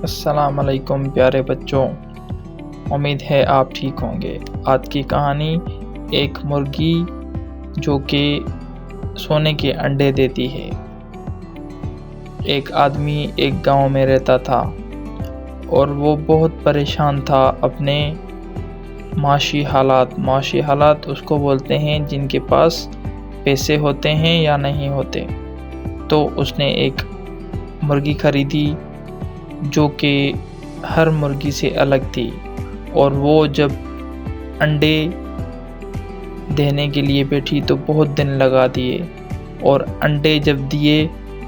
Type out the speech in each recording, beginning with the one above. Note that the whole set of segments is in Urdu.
السلام علیکم پیارے بچوں، امید ہے آپ ٹھیک ہوں گے۔ آج کی کہانی ایک مرغی جو کہ سونے کے انڈے دیتی ہے۔ ایک آدمی ایک گاؤں میں رہتا تھا اور وہ بہت پریشان تھا اپنے معاشی حالات اس کو بولتے ہیں جن کے پاس پیسے ہوتے ہیں یا نہیں ہوتے۔ تو اس نے ایک مرغی خریدی جو کہ ہر مرغی سے الگ تھی، اور وہ جب انڈے دینے کے لیے بیٹھی تو بہت دن لگا دیے، اور انڈے جب دیے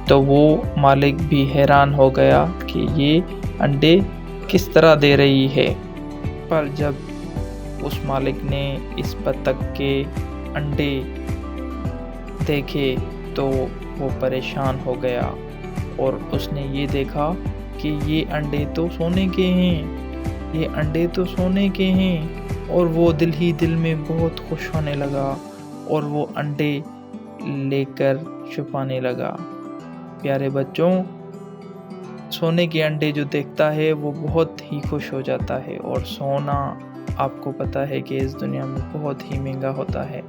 تو وہ مالک بھی حیران ہو گیا کہ یہ انڈے کس طرح دے رہی ہے۔ پر جب اس مالک نے اس بطخ کے انڈے دیکھے تو وہ پریشان ہو گیا، اور اس نے یہ دیکھا کہ یہ انڈے تو سونے کے ہیں، اور وہ دل ہی دل میں بہت خوش ہونے لگا اور وہ انڈے لے کر چھپانے لگا۔ پیارے بچوں، سونے کے انڈے جو دیکھتا ہے وہ بہت ہی خوش ہو جاتا ہے، اور سونا آپ کو پتہ ہے کہ اس دنیا میں بہت ہی مہنگا ہوتا ہے۔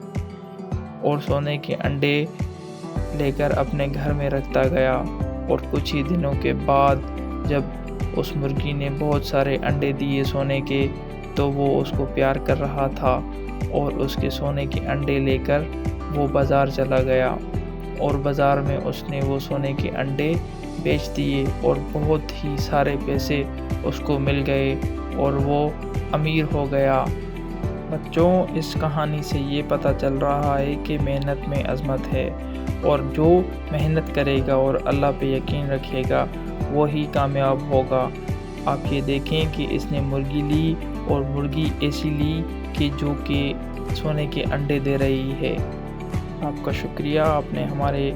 اور سونے کے انڈے لے کر اپنے گھر میں رکھتا گیا، اور کچھ ہی دنوں کے بعد جب اس مرغی نے بہت سارے انڈے دیے سونے کے، تو وہ اس کو پیار کر رہا تھا، اور اس کے سونے کے انڈے لے کر وہ بازار چلا گیا، اور بازار میں اس نے وہ سونے کے انڈے بیچ دیے، اور بہت ہی سارے پیسے اس کو مل گئے اور وہ امیر ہو گیا۔ بچوں، اس کہانی سے یہ پتہ چل رہا ہے کہ محنت میں عظمت ہے، اور جو محنت کرے گا اور اللہ پہ یقین رکھے گا وہی کامیاب ہوگا۔ آپ یہ دیکھیں کہ اس نے مرغی لی، اور مرغی ایسی لی کہ جو کہ سونے کے انڈے دے رہی ہے۔ آپ کا شکریہ، آپ نے ہمارے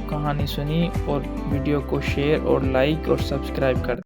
کہانی سنی، اور ویڈیو کو شیئر اور لائک اور سبسکرائب کر